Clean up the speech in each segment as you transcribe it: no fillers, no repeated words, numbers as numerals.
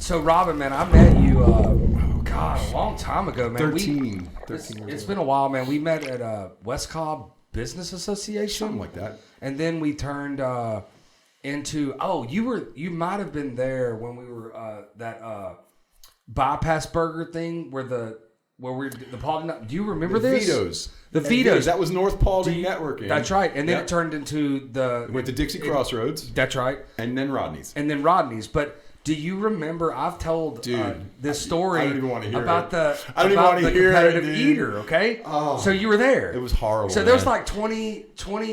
So Robin, man, I met you. A long time ago, man. 13 years It's been a while, man. We met at West Cobb Business Association, something like that, and then we turned into. Oh, you might have been there when we were that bypass burger thing where we're the Paul. Do you remember this? Vito's. The Vito's. That was North Paulding Networking. That's right, and then it turned into went to Dixie Crossroads. That's right, and then Rodney's. But do you remember? I've told this story I don't even want to hear about the competitive eater. Okay, so you were there. It was horrible. So there was like 20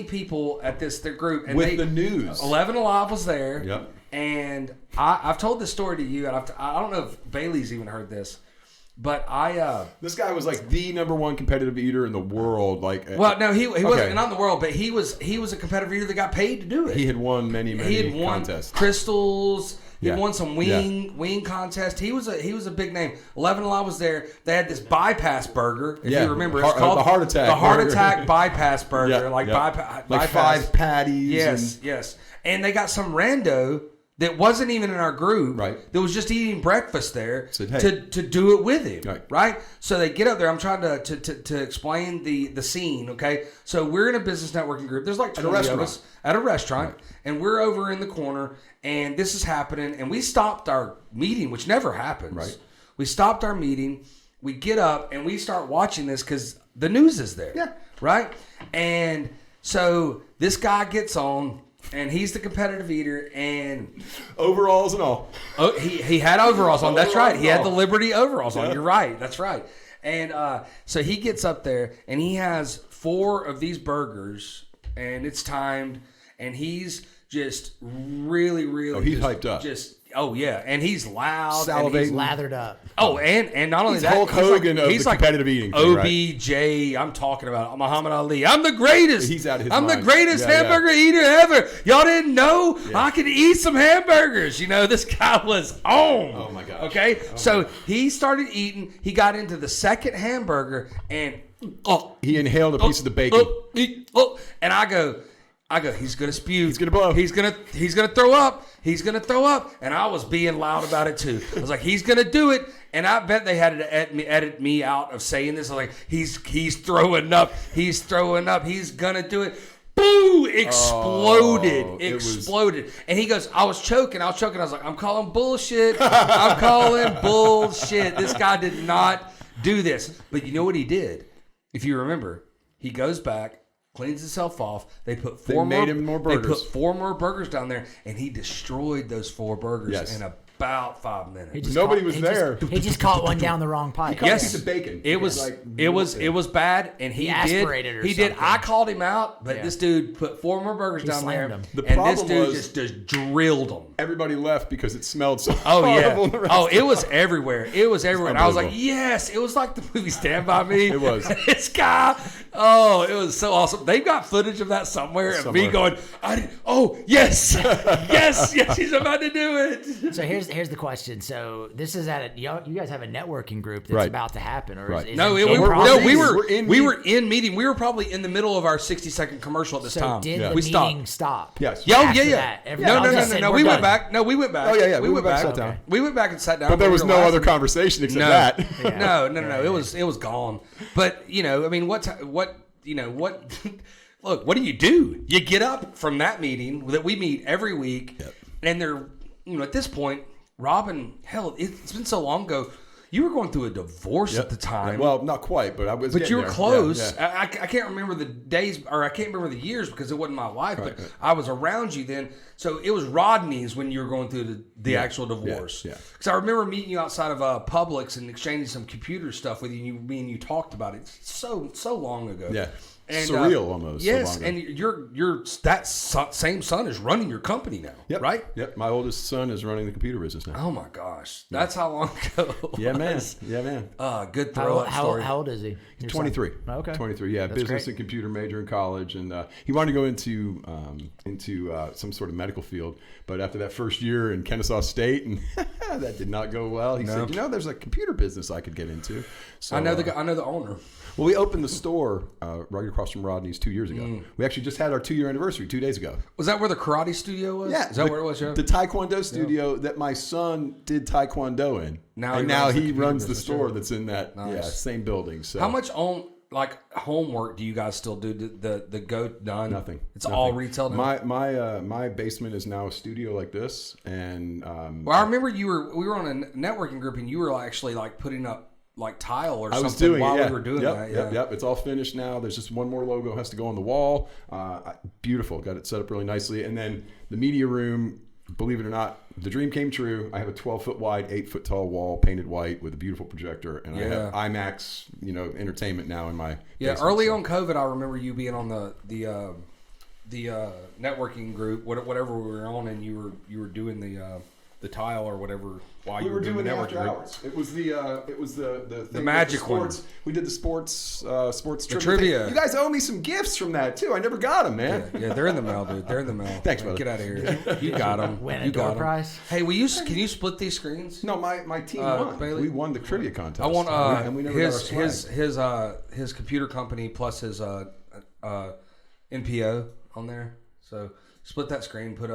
people at this group, and with the news. 11 Alive was there. Yep. And I've told this story to you, and I don't know if Bailey's even heard this, but this guy was like the #1 competitive eater in the world. Like, well, no, he wasn't not in the world, but he was a competitive eater that got paid to do it. He had won many contests. Crystals. He won some wing contest. He was a big name. 11 Alive was there. They had this bypass burger. If you remember, it's called the heart attack. The heart attack bypass burger, bypass. 5 patties. Yes. And they got some rando that wasn't even in our group. Right. That was just eating breakfast there. Said, hey. to do it with him. Right. So they get up there. I'm trying to explain the scene. Okay. So we're in a business networking group. There's like 20 of us at a restaurant, and we're over in the corner. And this is happening, and we stopped our meeting, which never happens. Right. We stopped our meeting. We get up, and we start watching this because the news is there. Yeah. Right? And so this guy gets on, and he's the competitive eater, and... overalls and all. Oh, he had overalls on. That's right. He had the Liberty overalls on. You're right. That's right. And so he gets up there, and he has 4 of these burgers, and it's timed, and he's... just really, he's hyped up. And he's loud. Salivating. And he's lathered up. Oh, and not only he's that, Hulk Hogan of the competitive eating thing, OBJ. Right? I'm talking about Muhammad Ali. I'm the greatest. He's out of his I'm mind. the greatest hamburger eater ever. Y'all didn't know I could eat some hamburgers. You know, this guy was on. Oh my gosh. Okay, so he started eating. He got into the second hamburger, and he inhaled a piece of the bacon. And I go, he's gonna spew. He's gonna blow. He's gonna throw up. He's gonna throw up. And I was being loud about it too. I was like, he's gonna do it. And I bet they had to edit me out of saying this. I was like, he's throwing up. He's throwing up. He's gonna do it. Boo! Exploded. Exploded. And he goes, I was choking. I was like, I'm calling bullshit. I'm calling bullshit. This guy did not do this. But you know what he did? If you remember, he goes back, cleans himself off. They put 4 more burgers. They put 4 more burgers down there, and he destroyed those 4 burgers in about 5 minutes. Nobody was there. He just caught one down the wrong pipe. Yes, a piece of bacon. It was bad, and he aspirated or did. He something. did. I called him out, but this dude put 4 more burgers down there, him. and this dude just drilled them. Everybody left because it smelled so Oh horrible. yeah. Oh, it was everywhere. It was everywhere. And I was like, yes. It was like the movie Stand By Me. It was. This guy. Oh, it was so awesome. They've got footage of that somewhere. Of me going, yes, yes, he's about to do it. So here's the question. So this is you guys have a networking group that's about to happen, or is we were in meeting. We were probably in the middle of our 60-second commercial at this time. Did the meeting stop? Yes. No. We went back. No, we went back. Oh yeah. We went back. Sat down. We went back and sat down. But there was no other conversation except that. No. It was gone. But I mean, what? Look, what do? You get up from that meeting that we meet every week, and they're at this point, Robin. Hell, it's been so long ago. You were going through a divorce at the time. Well, not quite, but I was. But you were there. close. Yeah. I can't remember the days, or I can't remember the years because it wasn't my wife. But I was around you then, so it was Rodney's when you were going through the actual divorce. Yeah. Because I remember meeting you outside of Publix and exchanging some computer stuff with you. Me and you talked about it so long ago. Yeah. And, surreal almost. Yes, so long and your same son is running your company now, right? Yep. My oldest son is running the computer business now. Oh my gosh, that's how long ago. Yeah, man. Good throw story. How old is he? He's 23. Oh, okay. 23. Yeah, that's business great. and computer major in college, and he wanted to go into some sort of medical field. But after that first year in Kennesaw State, and that did not go well. He said, there's a computer business I could get into. So I know the owner. Well, we opened the store right across across from Rodney's 2 years ago. We actually just had our 2-year anniversary 2 days ago. Was that where the karate studio was? Yeah. Is that where it was, Joe? The Taekwondo studio that my son did Taekwondo in. Now he runs the store that's in that same building. So how much homework do you guys still do? The go done? Nothing. It's all retail now? My basement is now a studio like this, and well, I remember we were on a networking group, and you were actually like putting up like tile or something we were doing that. Yep. It's all finished now. There's just one more logo has to go on the wall. Beautiful. Got it set up really nicely, and then the media room. Believe it or not, the dream came true. I have a 12-foot wide, 8-foot tall wall painted white with a beautiful projector, and I have IMAX, entertainment now in my basement. Early on COVID, I remember you being on the networking group, whatever we were on, and you were doing the tile or whatever while you were doing the networking group. Hours. It was the thing magic sports. one. We did the sports trivia. You guys owe me some gifts from that too. I never got them, man. Yeah, they're in the mail, dude. They're in the mail. Thanks, brother. Get out of here. You got them. Win a door prize. Hey, can you split these screens? No, my team won. Bailey? We won the trivia contest. I want and we never got our swag. his computer company plus his NPO on there. So split that screen. Put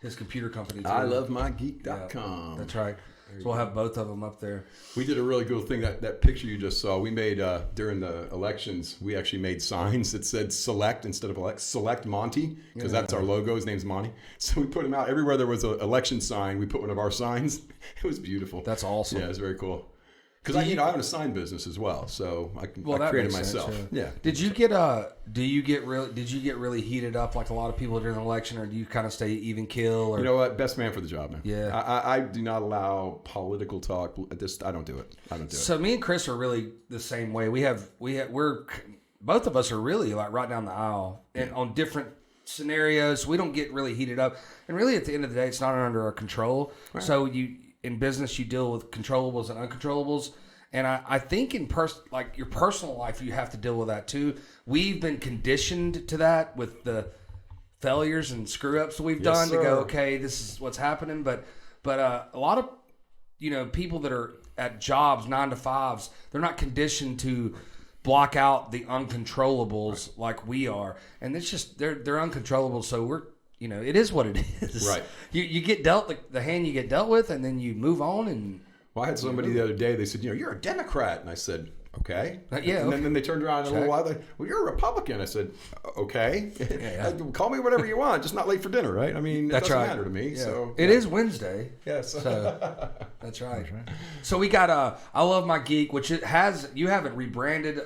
his computer company. Too. iluvmygeek.com. Yeah, that's right. So we'll have both of them up there. We did a really cool thing. That picture you just saw, we made during the elections. We actually made signs that said "Select" instead of "Elect." Select Monty, because that's our logo. His name's Monty. So we put him out everywhere there was an election sign. We put one of our signs. It was beautiful. That's awesome. Yeah, it was very cool. Because I have a sign business as well, so I created myself. Sense, yeah. Did you get really heated up like a lot of people during the election, or do you kind of stay even keel? Or? You know what? Best man for the job, man. Yeah. I do not allow political talk. I don't do it. So me and Chris are really the same way. We're both of us are really like right down the aisle and on different scenarios. We don't get really heated up, and really at the end of the day, it's not under our control. Right. So in business, you deal with controllables and uncontrollables. And I think in your personal life, you have to deal with that too. We've been conditioned to that with the failures and screw ups that we've done to go, okay, this is what's happening. But a lot of, people that are at jobs, 9 to 5s, they're not conditioned to block out the uncontrollables like we are. And it's just, they're uncontrollable. So it is what it is. Right. You get dealt the hand you get dealt with, and then you move on. And I had somebody the other day. They said, "You're a Democrat," and I said, "Okay." Yeah. And then they turned around in a little while. "Well, you're a Republican." I said, "Okay." Yeah. Call me whatever you want, just not late for dinner, right? I mean, it doesn't matter to me. Yeah. So it is Wednesday. Yes. So that's right. So we got I Love My Geek, which you haven't rebranded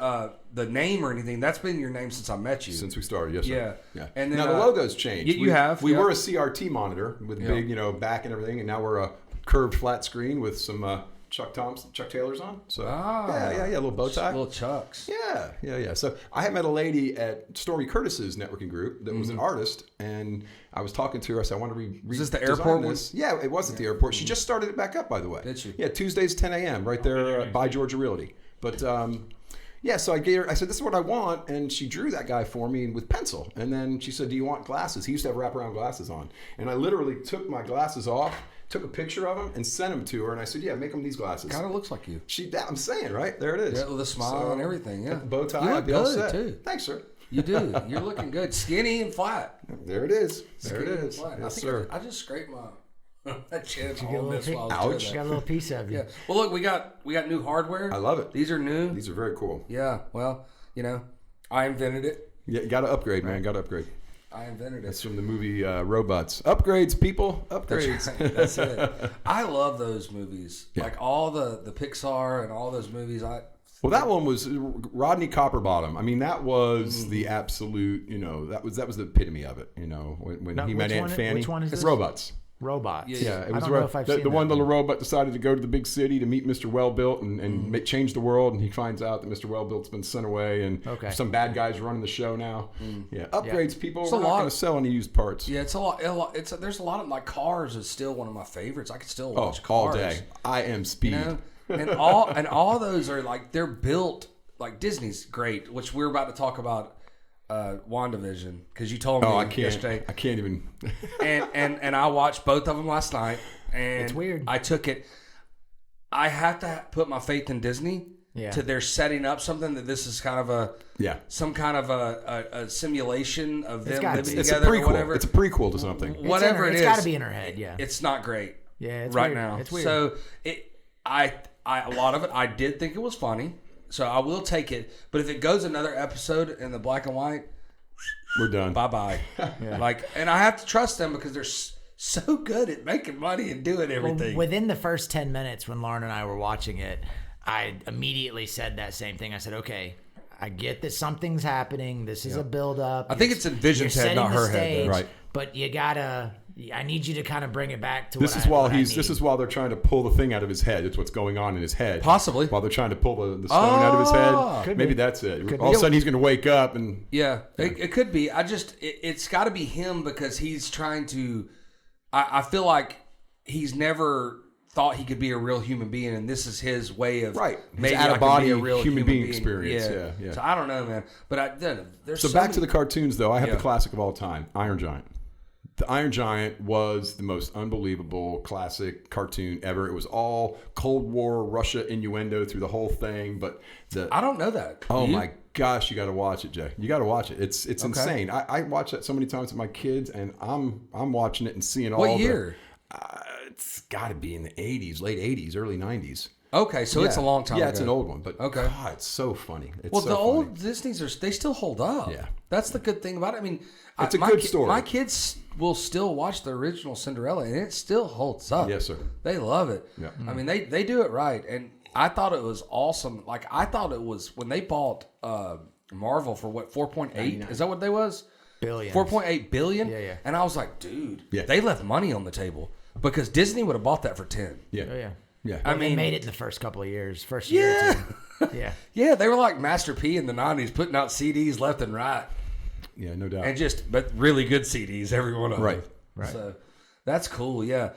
the name or anything. That's been your name since I met you. Since we started, yes, sir. Yeah. And then, now the logo's changed. You have. We were a CRT monitor with big, back and everything, and now we're a curved flat screen with some Chuck Taylors on. So yeah, a little bow tie, little Chucks. Yeah. So I had met a lady at Stormy Curtis's networking group that was an artist, and I was talking to her. I said, I want to Is this the airport one? Yeah, it was at the airport. She just started it back up, by the way. Did she? Yeah, Tuesdays 10 a.m. right there by Georgia Realty. But yeah, so I said, this is what I want, and she drew that guy for me with pencil. And then she said, do you want glasses? He used to have wraparound glasses on. And I literally took my glasses off, took a picture of him, and sent them to her. And I said, yeah, make them these glasses. Kind of looks like you. I'm saying, right? There it is. Yeah, with a smile and everything, yeah. Bow tie. You look good, too. Thanks, sir. You do. You're looking good. Skinny and flat. There it is. Skinny there it is. Yes, sir. I just scraped my chin while I was doing that. Got a little piece of you. Yeah. Well, look, we got new hardware. I love it. These are new. These are very cool. Yeah. Well, I invented it. Yeah, you got to upgrade, man. Got to upgrade. I invented it. That's from the movie Robots. Upgrades, people. Upgrades. That's it. I love those movies. Yeah. Like all the Pixar and all those movies. Well, that one was Rodney Copperbottom. I mean, that was the absolute, that was the epitome of it, when he met Aunt Fanny. Which one is this? Robots. Robots. Yeah, it was I don't know if I've seen the one that. little robot decided to go to the big city to meet Mr. Wellbuilt and change the world, and he finds out that Mr. Wellbuilt's been sent away, and some bad guys running the show now. Yeah, upgrades, people. We're not going to sell any used parts. Yeah, it's a lot. There's a lot of Cars is still one of my favorites. I could still watch Cars all day. I am Speed. And all those are they're built like Disney's great, which we're about to talk about. WandaVision, because you told me yesterday. I can't even. and I watched both of them last night, and it's weird. I took it. I have to put my faith in Disney, to they're setting up something that this is kind of some kind of a simulation of them living together or whatever. It's a prequel to something. Whatever it is. It's got to be in her head, yeah. It's not great. Yeah, it's right weird. now. It's weird. So a lot of it, I did think it was funny. So I will take it. But if it goes another episode in the black and white, we're done. Bye-bye. And I have to trust them because they're so good at making money and doing everything. Well, within the first 10 minutes when Lauren and I were watching it, I immediately said that same thing. I said, okay, I get that something's happening. This is a build-up. I think it's in Vision's head, not her head. Though. Right. But you gotta. I need you to kind of bring it back to. This is while they're trying to pull the thing out of his head. It's what's going on in his head. Possibly while they're trying to pull the stone out of his head. Maybe that's it. All of a sudden he's going to wake up and it could be. It's got to be him because he's trying to. I feel like he's never thought he could be a real human being, and this is his way of maybe out of body a real human being experience. Yeah. So I don't know, man. But there's so back to the cartoons though. I have the classic of all time, Iron Giant. The Iron Giant was the most unbelievable classic cartoon ever. It was all Cold War Russia innuendo through the whole thing. But I don't know that. Oh my gosh, you got to watch it, Jay. You got to watch it. It's insane. I watch that so many times with my kids, and I'm watching it and seeing all. What year? It's got to be in the 80s, late 80s, early 90s. Okay, so it's a long time ago. Yeah, it's an old one, but God, it's so funny. Old Disneys they still hold up. Yeah, that's the good thing about it. I mean, it's a good story. My kids will still watch the original Cinderella, and it still holds up. Yes, sir. They love it. Yeah. I mean, they do it right, and I thought it was awesome. Like I thought it was when they bought Marvel for what 4.8 is that what they was billion 4.8 billion. Yeah. And I was like, dude, they left money on the table because Disney would have bought that for 10. Yeah. Oh, yeah. Yeah. I mean, they made it in the first couple of years. First year or two. Yeah, they were like Master P in the 90s, putting out CDs left and right. Yeah, no doubt. And but really good CDs, every one of them. Right. So that's cool, yeah.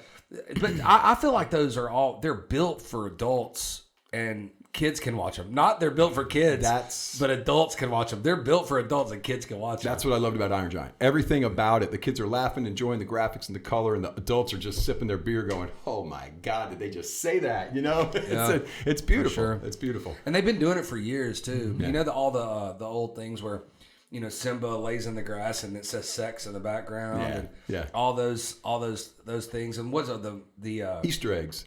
But I feel like those are they're built for adults and kids can watch them. Not they're built for kids, but adults can watch them. They're built for adults and kids can watch them. That's what I loved about Iron Giant. Everything about it. The kids are laughing, enjoying the graphics and the color, and the adults are just sipping their beer going, oh my God, did they just say that? You know? It's beautiful. Sure. It's beautiful. And they've been doing it for years too. Yeah. You know all the old things where Simba lays in the grass and it says sex in the background. And all those things. And what's the Easter eggs.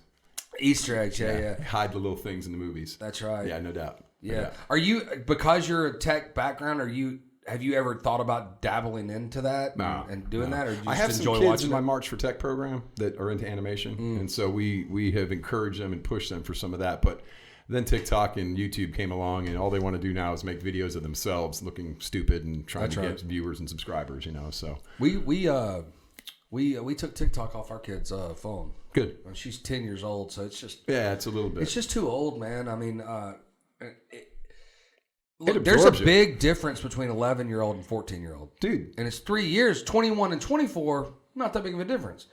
Easter eggs, yeah. Hide the little things in the movies. That's right. Yeah, no doubt. Yeah. Are you, because you're a tech background, have you ever thought about dabbling into that and doing that, or do you I have just some enjoy kids watching in my March for Tech program that are into animation, and so we have encouraged them and pushed them for some of that. But then TikTok and YouTube came along, and all they want to do now is make videos of themselves looking stupid and trying to get viewers and subscribers. So we took TikTok off our kid's phone. Good. She's 10 years old, so it's just it's a little bit. It's just too old, man. I mean, look, there's a big difference between 11-year-old and 14-year-old, dude. And it's 3 years. 21 and 24, not that big of a difference.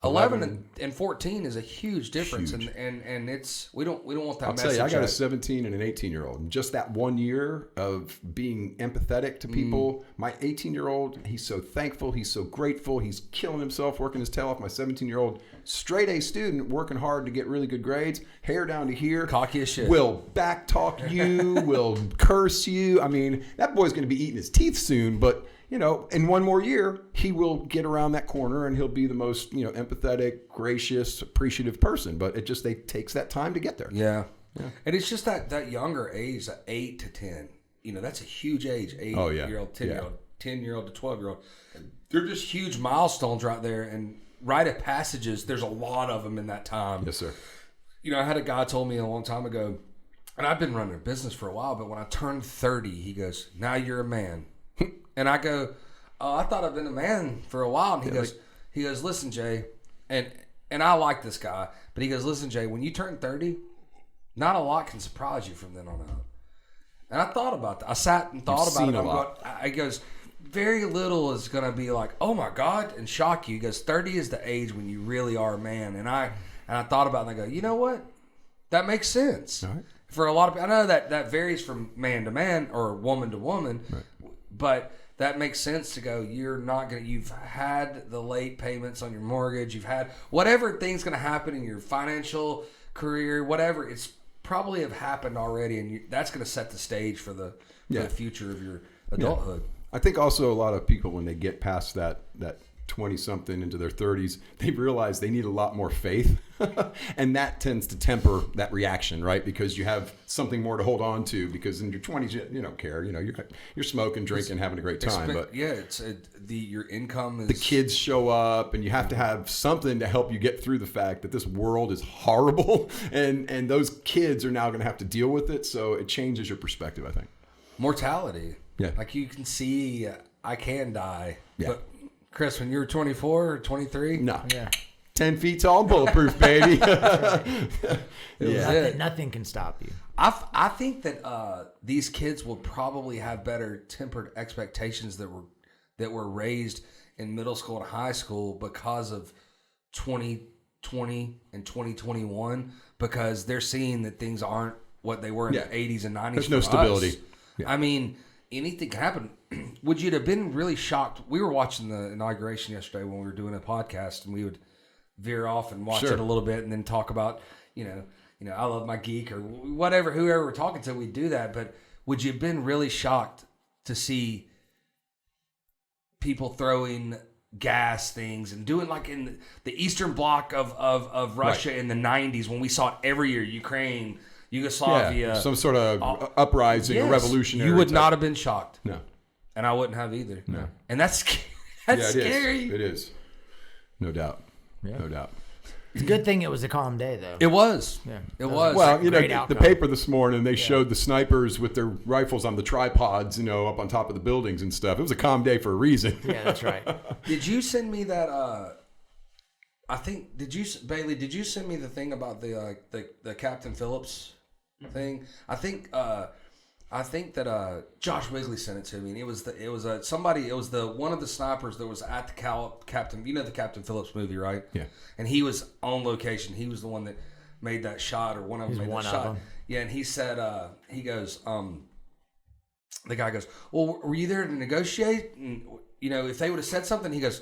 11 and 14 is a huge difference, and it's we don't want that. I'll tell you, I got a 17 and an 18-year-old, and just that 1 year of being empathetic to people. My 18-year-old, he's so thankful, he's so grateful, he's killing himself, working his tail off. My 17-year-old, straight A student, working hard to get really good grades, hair down to here, cocky as shit, will backtalk you, will curse you. I mean, that boy's going to be eating his teeth soon, but. In 1 more year, he will get around that corner and he'll be the most, empathetic, gracious, appreciative person. But it just takes that time to get there. Yeah. And it's just that younger age, that 8 to 10. That's a huge age. 8-year-old, 10-year-old, 10-year-old to 12-year-old. They're just huge milestones right there. And rite of passages, there's a lot of them in that time. Yes, sir. I had a guy told me a long time ago, and I've been running a business for a while, but when I turned 30, he goes, now you're a man. And I go, oh, I thought I've been a man for a while. And he goes, listen, Jay, and I like this guy, but he goes, listen, Jay, when you turn 30, not a lot can surprise you from then on out. And I thought about that. I sat and thought about it. He goes, very little is going to be like, oh my God, and shock you. He goes, 30 is the age when you really are a man. And I thought about it, and I go, you know what? That makes sense. All right. For a lot of people, I know that varies from man to man or woman to woman, but that makes sense to go, you've had the late payments on your mortgage, you've had whatever thing's going to happen in your financial career, whatever, probably have happened already, and that's going to set the stage for the future of your adulthood. I think also a lot of people, when they get past that 20-something into their 30s, they realize they need a lot more faith. And that tends to temper that reaction, right? Because you have something more to hold on to, because in your 20s, you don't care. You're smoking, drinking, having a great time. But your income is... The kids show up, and you have to have something to help you get through the fact that this world is horrible. And those kids are now going to have to deal with it. So it changes your perspective, I think. Mortality. Yeah. Like you can see, I can die. Yeah. But Chris, when you were 24 or 23? No. Yeah. 10 feet tall, bulletproof, baby. Nothing can stop you. I think that these kids will probably have better tempered expectations that were raised in middle school and high school because of 2020 and 2021, because they're seeing that things aren't what they were in the 80s and 90s. There's no stability. Yeah. I mean, anything can happen. Would you have been really shocked? We were watching the inauguration yesterday when we were doing a podcast, and we would veer off and watch it a little bit and then talk about, I love my geek or whatever, whoever we're talking to, we'd do that. But would you have been really shocked to see people throwing gas things and doing like in the Eastern Bloc of Russia in the 90s, when we saw it every year, Ukraine, Yugoslavia, some sort of uprising, a revolutionary. You would not have been shocked. No. And I wouldn't have either. No. And that's scary. It is. No doubt. Yeah. No doubt. It's a good thing it was a calm day, though. It was. Yeah. It was. Well, outcome. the paper this morning, they showed the snipers with their rifles on the tripods, up on top of the buildings and stuff. It was a calm day for a reason. Yeah, that's right. Did you send me that? Bailey? Did you send me the thing about the Captain Phillips thing? I think that Josh Wigley sent it to me, and it was one of the snipers that was at the Captain. You know the Captain Phillips movie, right? Yeah. And he was on location. He was the one that made that shot, or one of them made that shot. Yeah, and he said, he goes, the guy goes, well, were you there to negotiate? And, if they would have said something, he goes,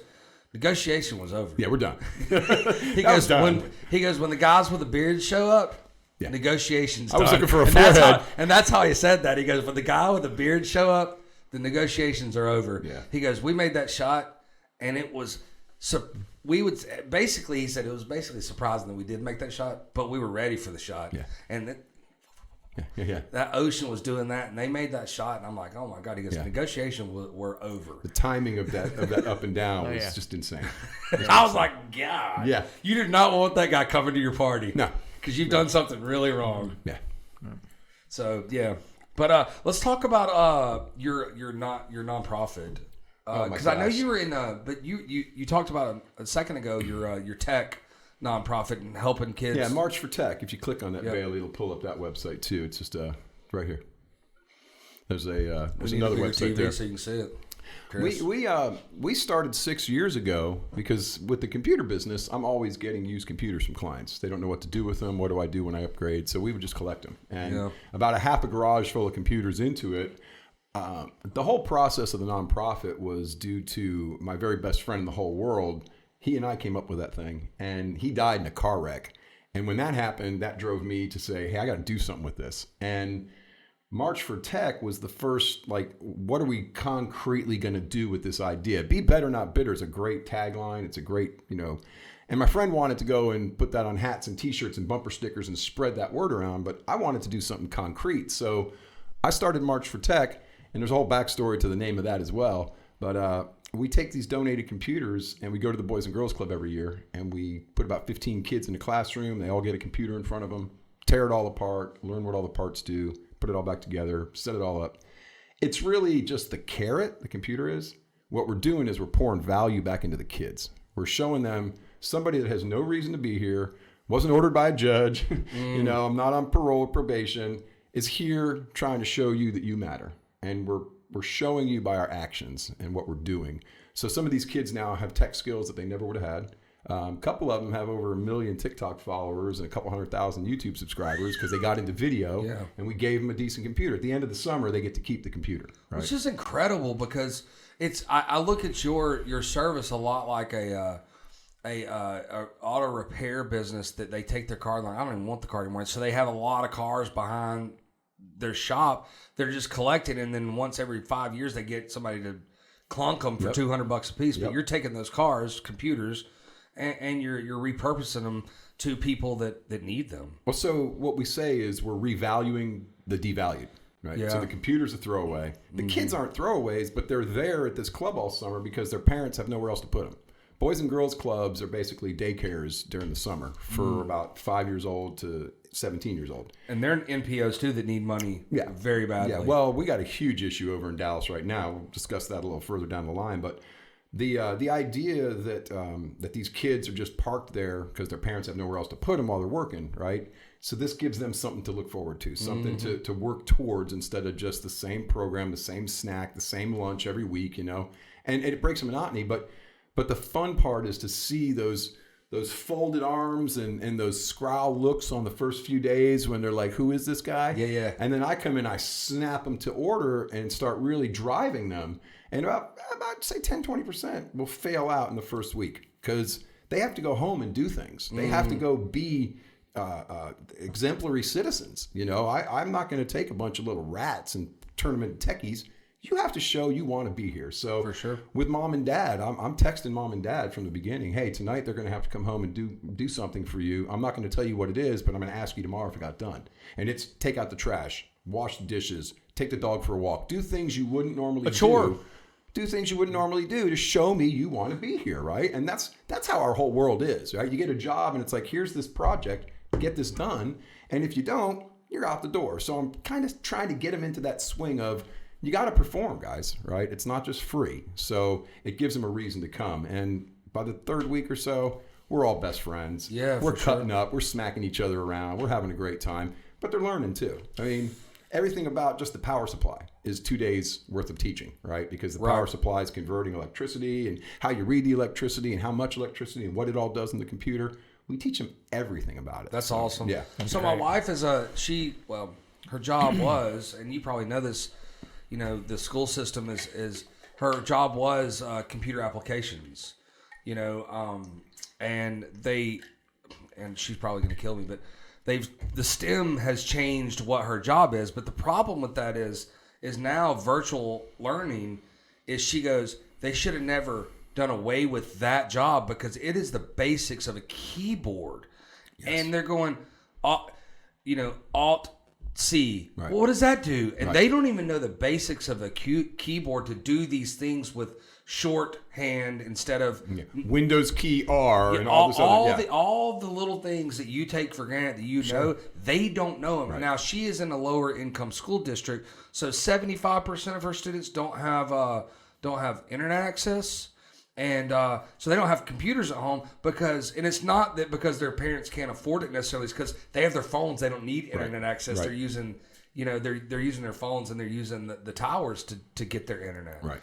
negotiation was over. Yeah, we're done. He goes, when the guys with the beards show up, negotiations done. I was looking for a forehead. And that's how he said that. He goes, when the guy with the beard show up, the negotiations are over. Yeah. He goes, we made that shot, and it was... he said it was basically surprising that we did make that shot, but we were ready for the shot. Yeah. And Yeah. that ocean was doing that, and they made that shot, and I'm like, oh my God. He goes, negotiations were over. The timing of that up and down was just insane. I was like, God. Yeah. You did not want that guy coming to your party. No. Because you've done something really wrong. Yeah. So, yeah. But let's talk about your nonprofit. Because I know you were in but you talked about a second ago your tech nonprofit and helping kids. Yeah, March for Tech. If you click on that, Bailey, it'll pull up that website too. It's just right here. There's another website there, so you can see it. We started 6 years ago because with the computer business, I'm always getting used computers from clients. They don't know what to do with them. What do I do when I upgrade? So we would just collect them. And about a half a garage full of computers into it. The whole process of the nonprofit was due to my very best friend in the whole world. He and I came up with that thing, and he died in a car wreck. And when that happened, that drove me to say, hey, I got to do something with this. And March for Tech was the first, what are we concretely going to do with this idea? Be better, not bitter is a great tagline. It's a great, and my friend wanted to go and put that on hats and t-shirts and bumper stickers and spread that word around, but I wanted to do something concrete. So I started March for Tech, and there's a whole backstory to the name of that as well. But we take these donated computers and we go to the Boys and Girls Club every year, and we put about 15 kids in a classroom. They all get a computer in front of them, tear it all apart, learn what all the parts do, put it all back together, set it all up. It's really just the carrot, the computer is. What we're doing is we're pouring value back into the kids. We're showing them somebody that has no reason to be here, wasn't ordered by a judge, I'm not on parole or probation, is here trying to show you that you matter. And we're showing you by our actions and what we're doing. So some of these kids now have tech skills that they never would have had. A couple of them have over 1 million TikTok followers and a couple 100,000 YouTube subscribers because they got into video, and we gave them a decent computer. At the end of the summer, they get to keep the computer. Right? Which is incredible because I look at your service a lot like a auto repair business that they take their car. Like, I don't even want the car anymore. So they have a lot of cars behind their shop. They're just collecting, and then once every 5 years they get somebody to clunk them for $200 a piece. But you're taking those cars, computers, and you're repurposing them to people that need them. Well, so what we say is we're revaluing the devalued, right? Yeah. So the computer's a throwaway. The kids aren't throwaways, but they're there at this club all summer because their parents have nowhere else to put them. Boys and girls clubs are basically daycares during the summer for about 5 years old to 17 years old. And they're NPOs too that need money very badly. Yeah, well, we got a huge issue over in Dallas right now. We'll discuss that a little further down the line. But the idea that these kids are just parked there because their parents have nowhere else to put them while they're working, right? So this gives them something to look forward to, something to work towards instead of just the same program, the same snack, the same lunch every week, you know. And it breaks the monotony, but the fun part is to see those folded arms and those scowl looks on the first few days when they're like, who is this guy? Yeah. And then I come in, I snap them to order and start really driving them. And about say 10, 20% will fail out in the first week because they have to go home and do things. They have to go be exemplary citizens. You know, I'm not going to take a bunch of little rats and turn them into techies. You have to show you want to be here. So for sure, with mom and dad, I'm texting mom and dad from the beginning. Hey, tonight they're going to have to come home and do something for you. I'm not going to tell you what it is, but I'm going to ask you tomorrow if it got done. And it's take out the trash, wash the dishes, take the dog for a walk, do things you wouldn't normally do. Do things you wouldn't normally do to show me you want to be here, right? And that's how our whole world is, right? You get a job and it's like, here's this project, get this done. And if you don't, you're out the door. So I'm kind of trying to get them into that swing of, you got to perform, guys, right? It's not just free. So it gives them a reason to come. And by the third week or so, we're all best friends. Yeah, we're cutting up. We're smacking each other around. We're having a great time. But they're learning too. I mean, everything about just the power supply is 2 days worth of teaching, right? Because the power supply is converting electricity and how you read the electricity and how much electricity and what it all does in the computer. We teach them everything about it. That's awesome. Yeah. So my wife is her job was, and you probably know this, you know, the school system is her job was computer applications, you know, and she's probably going to kill me, but the STEM has changed what her job is. But the problem with that is now virtual learning is, she goes, they should have never done away with that job because it is the basics of a keyboard. Yes. And they're going, Alt C. Right. Well, what does that do? And they don't even know the basics of a keyboard to do these things with shorthand instead of Windows key R and all this other. All the little things that you take for granted that know, they don't know them. Right. Now, she is in a lower income school district, so 75% of her students don't have internet access. And so they don't have computers at home and it's not that because their parents can't afford it necessarily. It's because they have their phones. They don't need internet access. Right. They're using, they're using their phones and they're using the towers to get their internet. Right.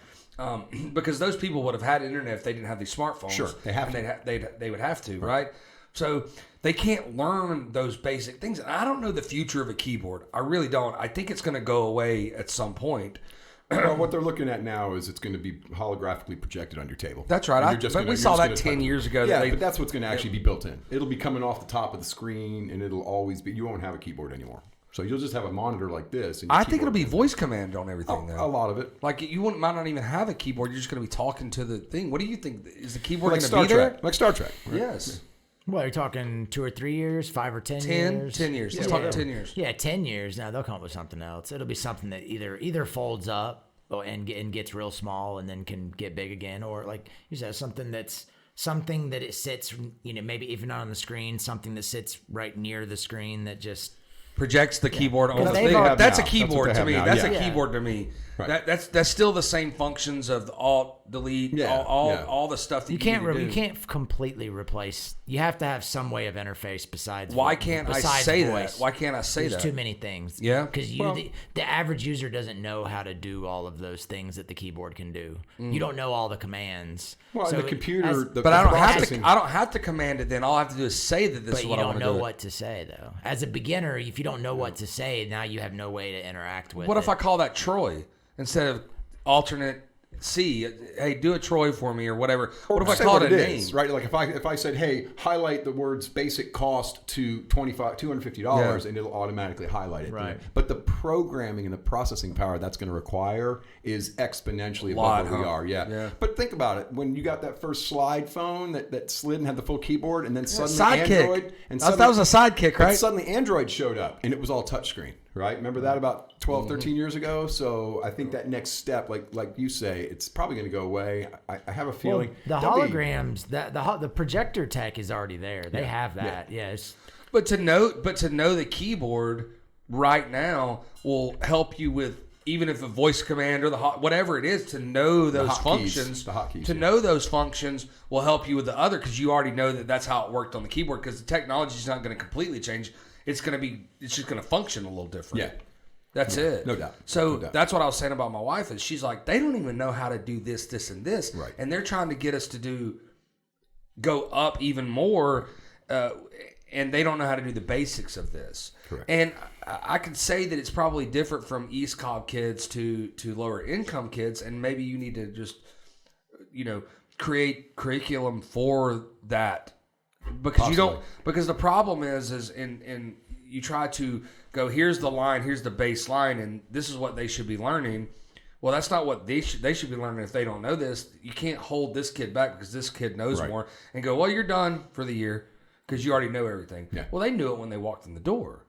Because those people would have had internet if they didn't have these smartphones. Sure, they have to. They would have to, right? So they can't learn those basic things. And I don't know the future of a keyboard. I really don't. I think it's going to go away at some point. Well, what they're looking at now is it's going to be holographically projected on your table. That's right. We saw that 10 years ago. Yeah, but that's what's going to actually be built in. It'll be coming off the top of the screen, and it'll always be. You won't have a keyboard anymore. So you'll just have a monitor like this. And I think it'll be voice command on everything, though. A lot of it. Like might not even have a keyboard. You're just going to be talking to the thing. What do you think? Is the keyboard going to be there? Like Star Trek. Right? Yes. Well, you're talking 2 or 3 years, 5 or 10 years? 10 years. Let's talk 10 years. Yeah, 10 years. Now they'll come up with something else. It'll be something that either folds up and gets real small and then can get big again, or like you said, something that it sits, maybe even not on the screen, something that sits right near the screen that just projects the keyboard on the thing. That's a keyboard to me. That's a keyboard to me. Right. That's still the same functions of the Alt, Delete, all the stuff that you can't do. You can't completely replace. You have to have some way of interface besides. Why can't I say that? Why can't I say that? There's too many things. Yeah, because the average user doesn't know how to do all of those things that the keyboard can do. You don't know all the commands. Well, so the computer, but I don't have to command it. Then all I have to do is say that this is what I want to do. But you don't know what to say though. As a beginner, if you don't know what to say, now you have no way to interact with. What if I call that Troy instead of alternate see, hey, do a Troy for me or whatever. What if I say call what it a it name? is, right? Like if I said, hey, highlight the words basic cost to $250, and it'll automatically highlight it. Right. But the programming and the processing power that's going to require is exponentially above what we are. Yeah. But think about it. When you got that first slide phone that slid and had the full keyboard, and then suddenly Android, and that was a sidekick, right? Suddenly Android showed up, and it was all touchscreen. Right? Remember that about 12, 13 years ago? So I think that next step, like you say, it's probably going to go away. I have a feeling. Well, the holograms, the projector tech is already there. They have that. Yes. But to know the keyboard right now will help you with even if a voice command or whatever it is, to know those functions. The hotkeys. To know those functions will help you with the other, because you already know that's how it worked on the keyboard, because the technology is not going to completely change. It's just going to function a little different. Yeah. That's it. No doubt. So No doubt. that's what I was saying about my wife, is she's like, they don't even know how to do this, this, and this. Right. And they're trying to get us to go up even more, and they don't know how to do the basics of this. Correct. And I could say that it's probably different from East Cobb kids to lower income kids, and maybe you need to just, create curriculum for that. Because because the problem is in you try to go, here's the line, here's the baseline, and this is what they should be learning. Well, that's not what they should be learning if they don't know this. You can't hold this kid back because this kid knows more and go, well, you're done for the year because you already know everything. Yeah. Well, they knew it when they walked in the door.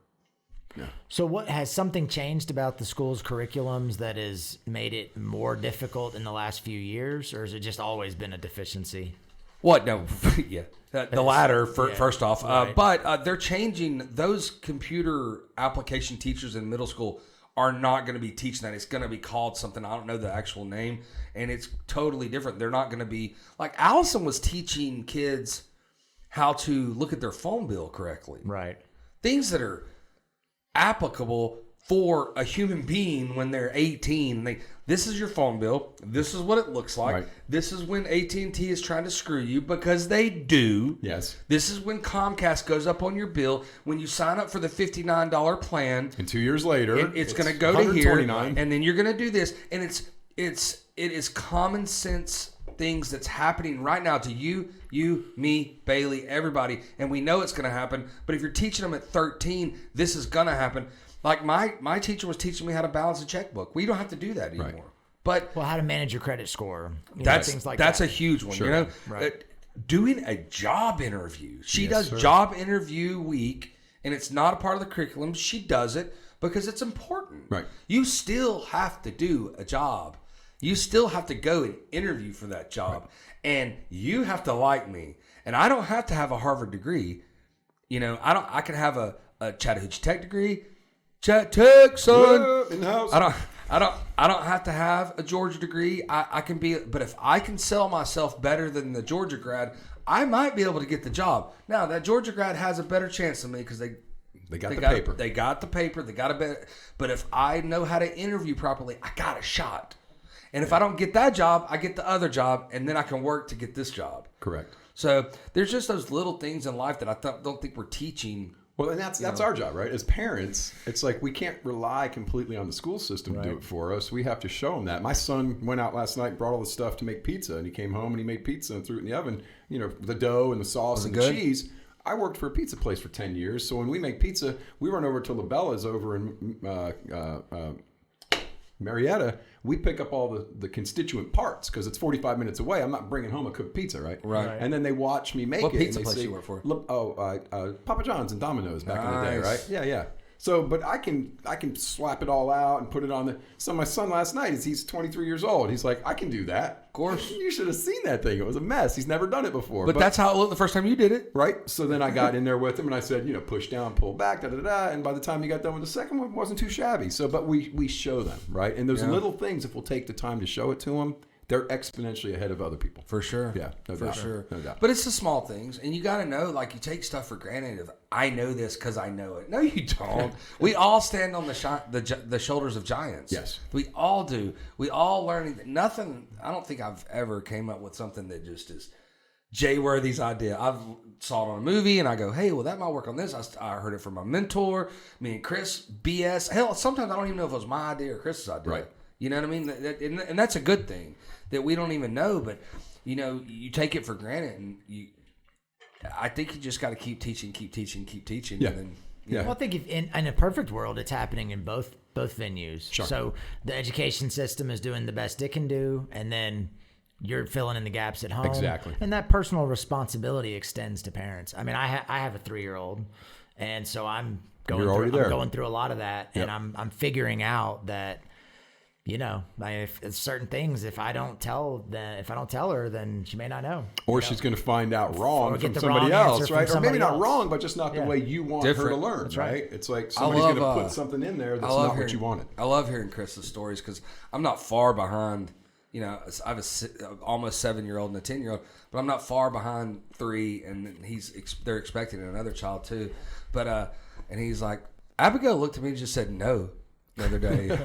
Yeah. So what has something changed about the school's curriculums that has made it more difficult in the last few years, or has it just always been a deficiency? What? No. Yeah. The latter, first off. Right. But they're changing. Those computer application teachers in middle school are not going to be teaching that. It's going to be called something. I don't know the actual name. And it's totally different. They're not going to be... Like, Allison was teaching kids how to look at their phone bill correctly. Right. Things that are applicable for a human being when they're 18. This is your phone bill. This is what it looks like. Right. This is when AT&T is trying to screw you, because they do. Yes. This is when Comcast goes up on your bill. When you sign up for the $59 plan. And 2 years later, It's going to go to here. $129. And then you're going to do this. And it is common sense things that's happening right now to you, me, Bailey, everybody. And we know it's going to happen. But if you're teaching them at 13, this is going to happen. Like my teacher was teaching me how to balance a checkbook. We don't have to do that anymore. Right. But Well, how to manage your credit score. things like that's that. a huge one. Sure. Right. Doing a job interview. She does job interview week, and it's not a part of the curriculum. She does it because it's important. Right. You still have to do a job. You still have to go and interview for that job. Right. And you have to like me. And I don't have to have a Harvard degree. I can have a Chattahoochee Tech degree. Chat Tech, son. In the house. I don't have to have a Georgia degree. I can be, but if I can sell myself better than the Georgia grad, I might be able to get the job. Now that Georgia grad has a better chance than me because they got the paper. They got the paper. They got a better. But if I know how to interview properly, I got a shot. And if I don't get that job, I get the other job, and then I can work to get this job. Correct. So there's just those little things in life that I don't think we're teaching. Well, and that's our job, right? As parents, it's like we can't rely completely on the school system to do it for us. We have to show them that. My son went out last night and brought all the stuff to make pizza, and he came home and he made pizza and threw it in the oven. The dough and the sauce and the cheese. I worked for a pizza place for 10 years, so when we make pizza, we run over to Labella's over in Marietta. We pick up all the constituent parts because it's 45 minutes away. I'm not bringing home a cooked pizza, right? Right. And then they watch me make What it. pizza and they place say, you work for? Papa John's and Domino's back in the day, Nice. right? Yeah. So, but I can slap it all out and put it on the. So my son last night he's 23 years old. He's like, I can do that. Of course. You should have seen that thing. It was a mess. He's never done it before. But that's how it looked the first time you did it. Right. So then I got in there with him and I said, push down, pull back, And by the time he got done with the second one, it wasn't too shabby. So, but we show them, right? And those little things, if we'll take the time to show it to them, they're exponentially ahead of other people. For sure. Yeah, no doubt. But it's the small things. And you got to know, like, you take stuff for granted of, I know this because I know it. No, you don't. We all stand on the shoulders of giants. Yes. We all do. We all learn. Nothing, I don't think I've ever came up with something that just is Jay Worthy's idea. I've saw it on a movie and I go, hey, well, that might work on this. I heard it from my mentor. Me and Chris, BS. Hell, sometimes I don't even know if it was my idea or Chris's idea. Right. You know what I mean? And that's a good thing that we don't even know, but you take it for granted, and I think you just got to keep teaching. Yeah. And then, Yeah. Well, I think in a perfect world, it's happening in both venues. Sure. So the education system is doing the best it can do, and then you're filling in the gaps at home. Exactly. And that personal responsibility extends to parents. I mean, I have a 3-year-old, and so I'm going through a lot of that, Yep. and I'm figuring out that, if certain things, if I don't tell her, then she may not know. Or she's going to find out wrong Or get from the somebody wrong else, answer right? from Or maybe somebody not else. wrong, but just not the way you want her to Different. learn, That's right? right. It's like somebody's going to put something in there that's not what you wanted. I love hearing Chris's stories because I'm not far behind. I have a almost 7-year-old and a 10-year-old, but I'm not far behind 3, and they're expecting another child too. But and he's like, Abigail looked at me and just said no the other day,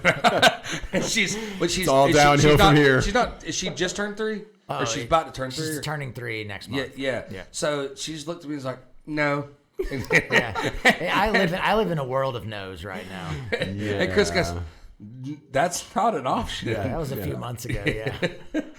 and she's all downhill from here. She's not. Is she just turned 3, or she's about to turn 3? She's turning 3 next month. Yeah. So she's looked at me and was like, no. Yeah. I live in a world of no's right now. Yeah. And Chris goes, that's not an option. Yeah. That was a few months ago. Yeah.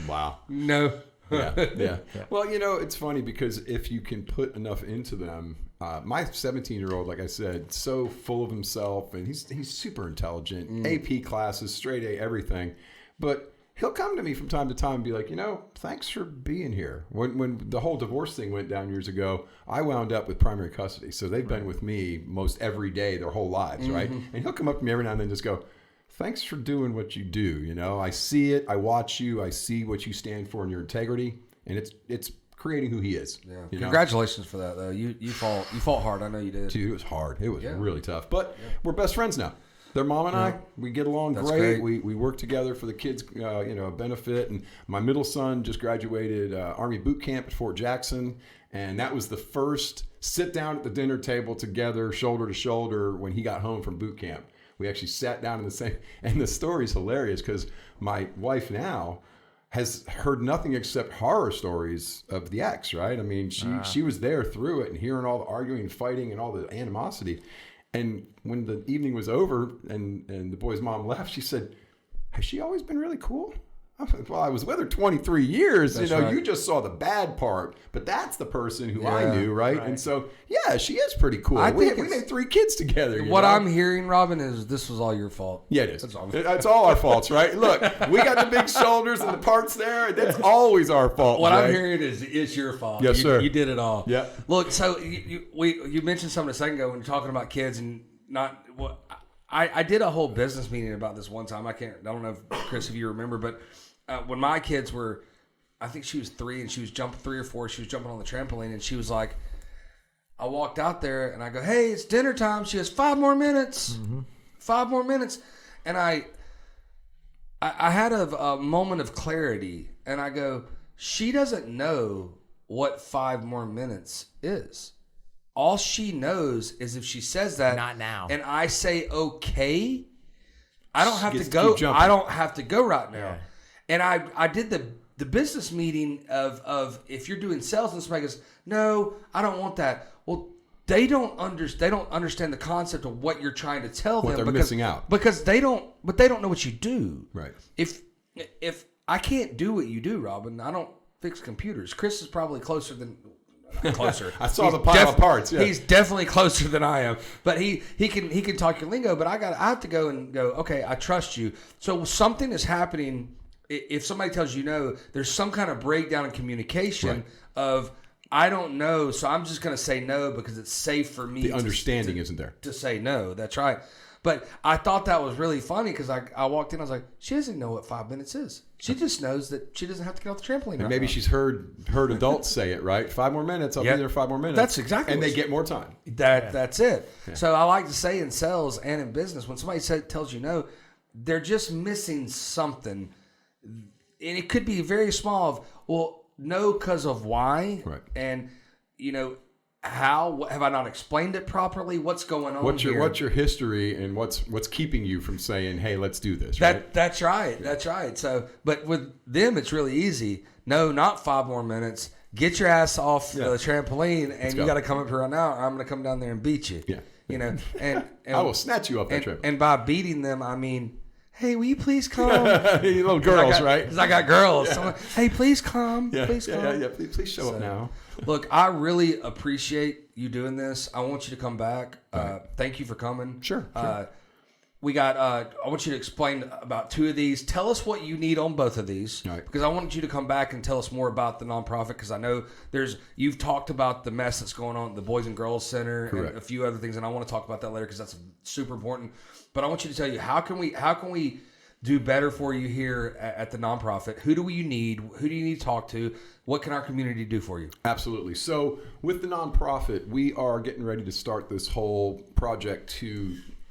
Wow. No. Yeah. Well, it's funny because if you can put enough into them, my 17-year-old, like I said, so full of himself, and he's super intelligent, AP classes, straight A, everything. But he'll come to me from time to time and be like, thanks for being here. When the whole divorce thing went down years ago, I wound up with primary custody. So they've been with me most every day their whole lives, right? And he'll come up to me every now and then and just go, thanks for doing what you do. I see it. I watch you. I see what you stand for and your integrity. And it's creating who he is. Yeah. Congratulations for that, though. You fought hard. I know you did. Dude, it was hard. It was really tough. But we're best friends now. Their mom and I, we get along great. We work together for the kids' benefit. And my middle son just graduated Army boot camp at Fort Jackson. And that was the first sit down at the dinner table together, shoulder to shoulder, when he got home from boot camp. We actually sat down in the same, and the story's hilarious because my wife now has heard nothing except horror stories of the ex, right? I mean, she was there through it and hearing all the arguing and fighting and all the animosity. And when the evening was over and the boy's mom left, she said, has she always been really cool? Well, I was with her 23 years. That's right. You just saw the bad part, but that's the person who I knew, right? And so, yeah, she is pretty cool. We made 3 kids together. What I'm hearing, Robin, is this was all your fault. Yeah, it is. That's all our faults, right? Look, we got the big shoulders and the parts there. That's always our fault. What right? I'm hearing is it's your fault. Yes, sir. You did it all. Yeah. Look, so you mentioned something a second ago when you're talking about kids and not what I did a whole business meeting about this one time. I don't know if Chris, if you remember, but when my kids were, I think she was 3 and she was jumping 3 or 4. She was jumping on the trampoline and she was like, I walked out there and I go, hey, it's dinner time. She has 5 more minutes. Mm-hmm. 5 more minutes. And I had a moment of clarity and I go, she doesn't know what 5 more minutes is. All she knows is if she says that, not now, and I say okay, I don't have to go. I don't have to go right now. Yeah. And I did the business meeting of if you're doing sales and somebody goes, no, I don't want that. Well, they don't understand the concept of what you're trying to tell them. What they're missing out. Because they don't know what you do. Right. If I can't do what you do, Robin, I don't fix computers. Chris is probably closer than. Closer. I saw the pile of parts. Yeah. He's definitely closer than I am, but he can talk your lingo. But I have to go. Okay, I trust you. So something is happening. If somebody tells you no, there's some kind of breakdown in communication of I don't know, so I'm just going to say no because it's safe for me. The understanding isn't there to say no. That's right. But I thought that was really funny because I walked in. I was like, she doesn't know what 5 minutes is. She just knows that she doesn't have to get off the trampoline. And maybe she's heard adults say it, right? 5 more minutes. I'll be there 5 more minutes. That's exactly. And they get more time. That's it. Yeah. So I like to say in sales and in business, when somebody tells you no, they're just missing something. And it could be very small of, well, no, because of why. Right. And, how have I not explained it properly? What's going on here? What's your history and what's keeping you from saying, hey, let's do this, right? That's right. That's right. So, but with them, it's really easy. No, not 5 more minutes. Get your ass off the trampoline, and you got to come up here right now. Or I'm going to come down there and beat you. Yeah. And I will snatch you off that trampoline. And by beating them, I mean, hey, will you please come? You little girls, right? Because I got girls. So I'm like, hey, please come. Please come. Yeah. Please show up now. Look, I really appreciate you doing this. I want you to come back. Thank you for coming. Sure. We got. I want you to explain about 2 of these. Tell us what you need on both of these, right. Because I want you to come back and tell us more about the nonprofit. Because I know you've talked about the mess that's going on at the Boys and Girls Center. Correct. And a few other things, and I want to talk about that later because that's super important. But I want you to tell you how can we do better for you here at the nonprofit? Who do you need? Who do you need to talk to? What can our community do for you? Absolutely. So with the nonprofit, we are getting ready to start this whole project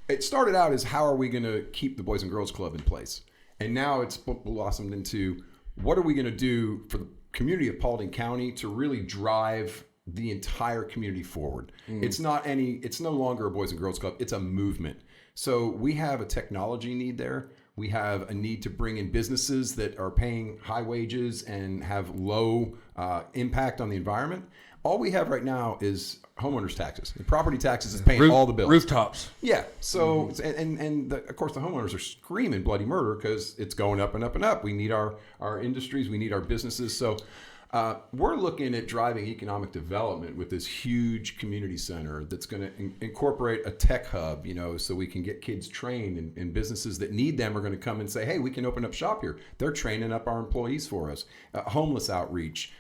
it started out as how are we going to keep the Boys and Girls Club in place? And now it's blossomed into what are we going to do for the community of Paulding County to really drive the entire community forward. It's no longer a Boys and Girls Club. It's a movement. So we have a technology need there. We have a need to bring in businesses that are paying high wages and have low impact on the environment. All we have right now is homeowners taxes. The property taxes is paying all the bills. Rooftops. Yeah. So of course the homeowners are screaming bloody murder because it's going up and up and up. We need our industries. We need our businesses. So we're looking at driving economic development with this huge community center that's going to incorporate a tech hub, so we can get kids trained, and businesses that need them are going to come and say, hey, we can open up shop here. They're training up our employees for us. Homeless outreach,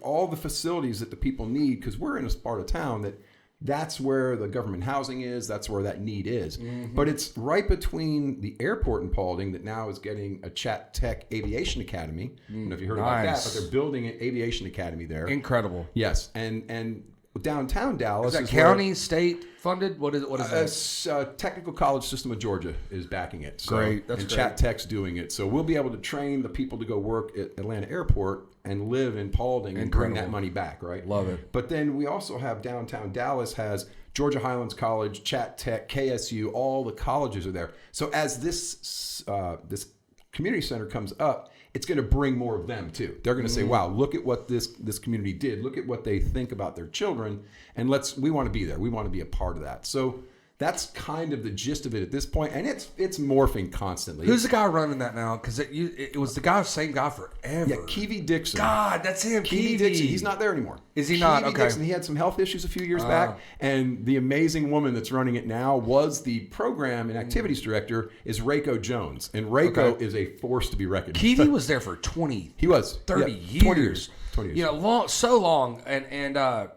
all the facilities that the people need, because we're in a part of town that's where the government housing is. That's where that need is. Mm-hmm. But it's right between the airport in Paulding that now is getting a Chat Tech Aviation Academy. I don't know if you heard about that, but they're building an aviation academy there. Incredible. Yes. And downtown Dallas is that county, state funded? What is that? Technical College System of Georgia is backing it. So, great. That's and great. Chat Tech's doing it. So we'll be able to train the people to go work at Atlanta Airport and live in Paulding and bring that money back, right? Love it. But then we also have downtown Dallas has Georgia Highlands College, Chat Tech, KSU, all the colleges are there. So as this community center comes up, it's going to bring more of them too. They're going to say, wow, look at what this community did. Look at what they think about their children. And we want to be there. We want to be a part of that. So that's kind of the gist of it at this point, and it's morphing constantly. Who's the guy running that now? Because it was the same guy forever. Yeah, Keevy Dixon. God, that's him. Keevy Dixon. He's not there anymore. Is he not? Keevy Okay. Dixon. He had some health issues a few years back, and the amazing woman that's running it now was the program and activities director is Rayco Jones, and Rayco is a force to be reckoned. Keevy was there for 20. He was 30 years. 20 years. 20 years. So long, and the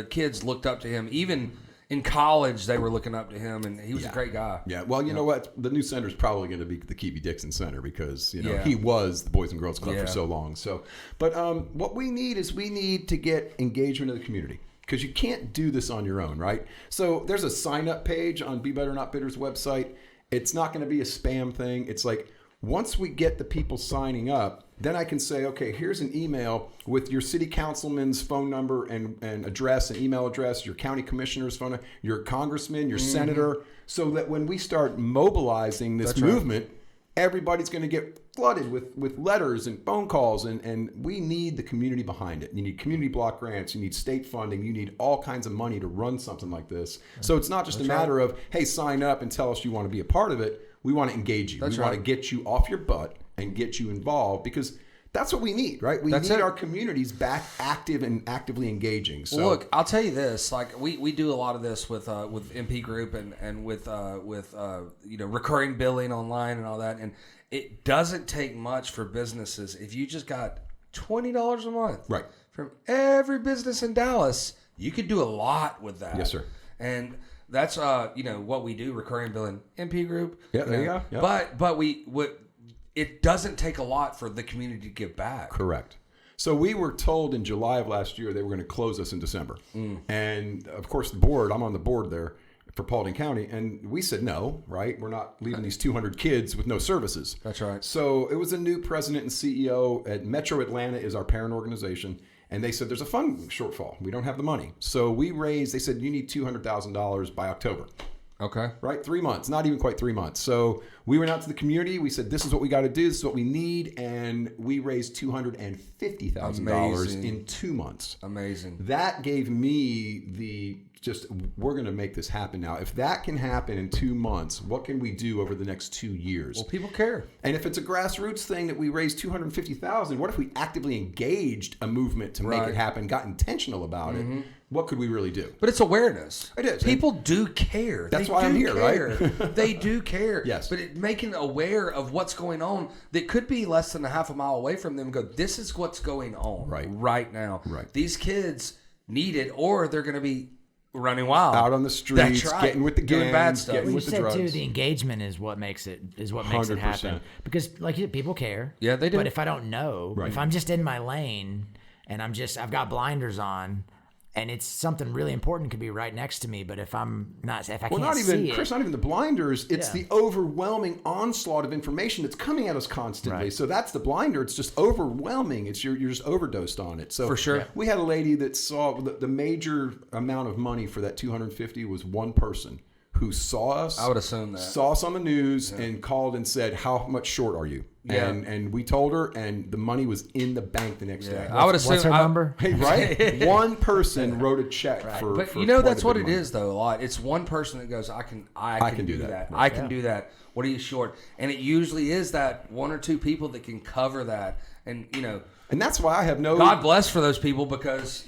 kids looked up to him. Even in college, they were looking up to him, and he was a great guy. Yeah, well, you know what? The new center is probably going to be the Keevy Dixon Center because he was the Boys and Girls Club for so long. So, but what we need to get engagement of the community, because you can't do this on your own, right? So there's a sign up page on Be Better Not Bitter's website. It's not going to be a spam thing. It's like once we get the people signing up, then I can say, okay, here's an email with your city councilman's phone number and address and email address, your county commissioner's phone number, your congressman, your senator, so that when we start mobilizing this movement, everybody's going to get flooded with letters and phone calls, and we need the community behind it. You need community block grants, you need state funding, you need all kinds of money to run something like this. So it's not just a matter of, hey, sign up and tell us you want to be a part of it. We want to engage you. We want to get you off your butt and get you involved, because that's what we need, right? We need our communities back active and actively engaging. So look, I'll tell you this: like we do a lot of this with MP Group and with recurring billing online and all that, and it doesn't take much for businesses. If you just got $20 a month, right, from every business in Dallas, you could do a lot with that. Yes, sir. And that's what we do, recurring billing, MP Group. Yeah, there you go. Yep. But it doesn't take a lot for the community to give back. Correct. So we were told in July of last year they were going to close us in December. And of course I'm on the board there for Paulding County, and we said no, right? We're not leaving these 200 kids with no services. That's right. So it was a new president and CEO at Metro Atlanta is our parent organization, and they said there's a fund shortfall. We don't have the money. So they said you need $200,000 by October. Okay. Right? 3 months, not even quite 3 months. So we went out to the community. We said, this is what we got to do. This is what we need. And we raised $250,000 in 2 months. Amazing. That gave me we're going to make this happen now. If that can happen in 2 months, what can we do over the next 2 years? Well, people care. And if it's a grassroots thing that we raised $250,000, what if we actively engaged a movement to make it happen, got intentional about it? What could we really do? But it's awareness. It is. People do care. That's why I'm here, right? They do care. Yes. But making aware of what's going on that could be less than a half a mile away from them, go, this is what's going on right now. Right. These kids need it, or they're going to be running wild out on the streets, That's right. getting with the gangs, doing bad stuff. getting Well, you with the said drugs. too, the engagement is what makes it makes it happen. 100%. Because like you said, people care. Yeah, they do. But if I don't know, if I'm just in my lane and I've got blinders on, and it's something really important could be right next to me, but if I can't see it, Chris, not even the blinders. It's the overwhelming onslaught of information that's coming at us constantly. Right. So that's the blinder. It's just overwhelming. It's you're just overdosed on it. So For sure. we had a lady that saw the major amount of money for that 250 was one person who saw us. I would assume that. Saw us on the news and called and said, "How much short are you?" Yeah. And we told her, and the money was in the bank the next day. I would assume. what's her number? Hey, right? One person wrote a check for. But for you know, quite that's a what bit it of money. is, though. A lot. It's one person that goes, I can do that. Right. I can do that. What are you short? And it usually is that one or two people that can cover that. And And that's why I have no. God bless for those people, because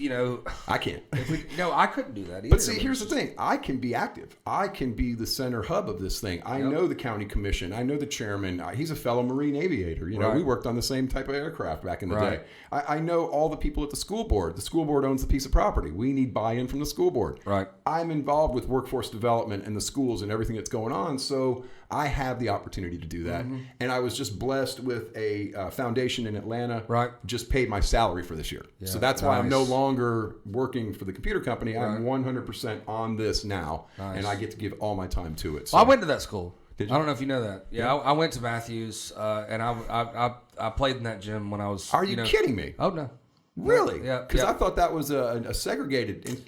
I can't. I couldn't do that either. But see, here's the thing. I can be active. I can be the center hub of this thing. I know the county commission. I know the chairman. He's a fellow Marine aviator. We worked on the same type of aircraft back in the day. I know all the people at the school board. The school board owns the piece of property. We need buy-in from the school board. Right. I'm involved with workforce development and the schools and everything that's going on. So I have the opportunity to do that. And I was just blessed with a foundation in Atlanta. Right. Just paid my salary for this year. So that's why I'm no longer working for the computer company. I'm 100% on this now. And I get to give all my time to it. So. Well, I went to that school. Did you? I don't know if you know that. Yeah, I went to Matthews, and I played in that gym when I was. Are you kidding me? Oh no. Really? Yeah. Because I thought that was a segregated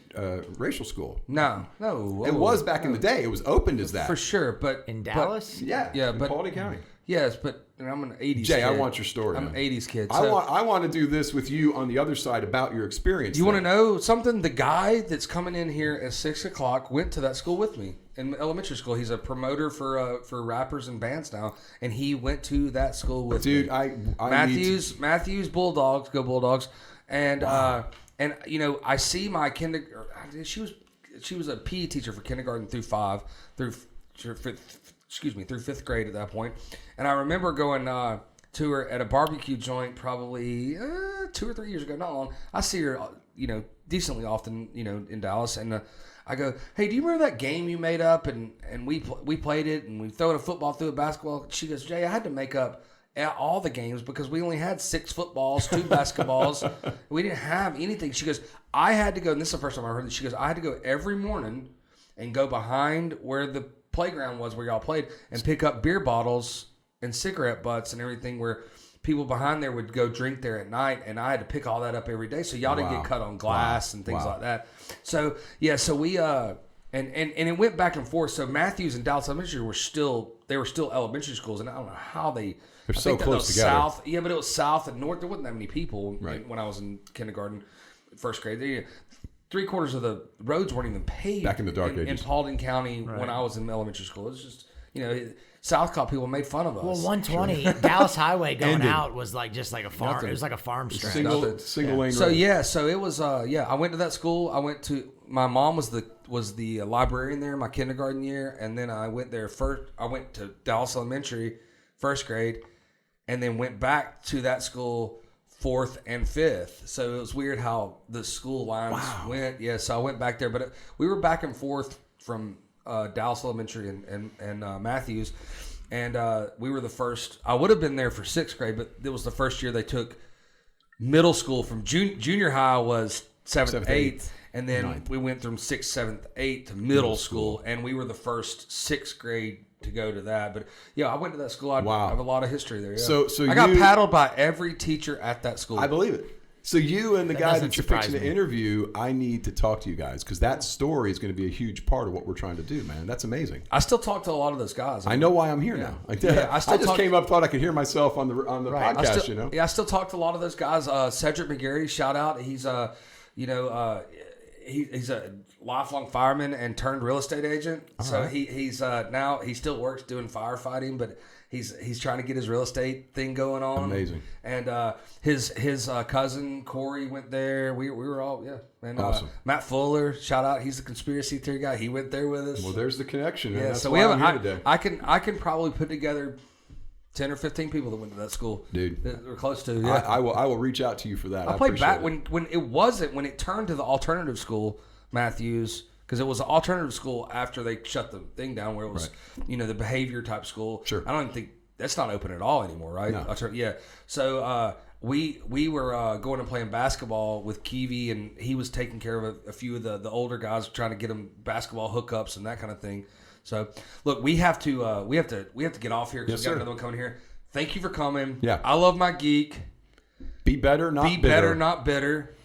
racial school. No. It was back in the day. It was opened as that. For sure, but in Dallas, Yeah. Yeah, but Paulding County. Yes, but I'm an 80s Jay, kid. I want your story. I'm an man. 80s kid. I So want to do this with you on the other side about your experience. you want to know something? The guy that's coming in here at 6 o'clock went to that school with me in elementary school. He's a promoter for rappers and bands now, and he went to that school with me. Dude, I Matthews Bulldogs, go Bulldogs, and I see my she was a PE teacher for kindergarten through fifth grade at that point, and I remember going to her at a barbecue joint probably 2 or 3 years ago, not long. I see her decently often in Dallas, and I go, hey, do you remember that game you made up and we played it and we throw a football through a basketball? She goes, Jay, I had to make up all the games because we only had 6 footballs, 2 basketballs. We didn't have anything. She goes, I had to go, and this is the first time I heard this. She goes, I had to go every morning and go behind where the playground was where y'all played and pick up beer bottles and cigarette butts and everything where people behind there would go drink there at night, and I had to pick all that up every day so y'all didn't get cut on glass and things like that. So we and it went back and forth. So Matthews and Dallas Elementary were still elementary schools, and I don't know how they're so close together. South, yeah, but it was south and north. There wasn't that many people when I was in kindergarten, first grade. 3/4 of the roads weren't even paved back in the dark ages in Paulding County when I was in elementary school. It was just Southcott people made fun of us. well, 120 Dallas Highway going out was just like a farm. Nothing. It was like a farm stretch. single lane. So road. so it was I went to that school. I went to my mom was the librarian there my kindergarten year, and then I went there first. I went to Dallas Elementary, first grade, and then went back to that school 4th and 5th. So it was weird how the school lines went. Yeah, so I went back there, but we were back and forth from Dallas Elementary and Matthews, and we were the first. I would have been there for 6th grade, but it was the first year they took middle school from junior high was 7th, 8th, and then 9th. we went from 6th, 7th, 8th to middle school, and we were the first 6th grade to go to that. But yeah, I went to that school. I have a lot of history there. Yeah. So I got paddled by every teacher at that school. I believe it. So you and the guy doesn't that you're surprise fixing to me. interview, I need to talk to you guys because that story is going to be a huge part of what we're trying to do, man. That's amazing. I still talk to a lot of those guys. I know why I'm here now. Yeah, I just came up, thought I could hear myself on the Right. podcast. I still talk to a lot of those guys. Cedric McGarry, shout out. He's he's a lifelong fireman and turned real estate agent. So right. he's now he still works doing firefighting, but he's trying to get his real estate thing going on. Amazing. And his cousin Corey went there. We were all And awesome. Matt Fuller, shout out. He's a conspiracy theory guy. He went there with us. Well, there's the connection. Man. Yeah, That's so why we have. I'm here today. I can probably put together 10 or 15 people that went to that school, Dude. That we're close to. Yeah. I will reach out to you for that. I played appreciate back it. when it turned to the alternative school, Matthews, because it was an alternative school after they shut the thing down where it was, the behavior type school. Sure. I don't even think that's not open at all anymore, right? No. Yeah. So we were going and playing basketball with Kiwi, and he was taking care of a few of the older guys, trying to get them basketball hookups and that kind of thing. So look, we have to get off here because Yes, we got sir. another one coming here. Thank you for coming. Yeah. I love my geek. Be better, not Be bitter. better, not bitter.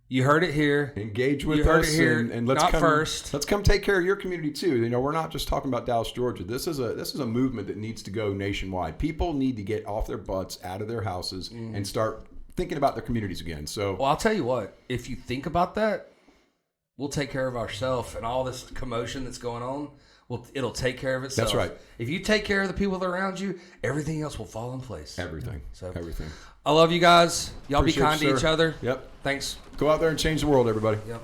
You heard it here. Engage with You heard us it here, and let's not come first. Let's come take care of your community too. We're not just talking about Dallas, Georgia. This is a movement that needs to go nationwide. People need to get off their butts, out of their houses, and start thinking about their communities again. So, Well, I'll tell you what. If you think about that, we'll take care of ourselves, and all this commotion that's going on, it'll take care of itself. That's right. If you take care of the people that are around you, everything else will fall in place. everything. I love you guys. Y'all Appreciate be kind you, to sir. each other. Yep. Thanks. Go out there and change the world, everybody. Yep.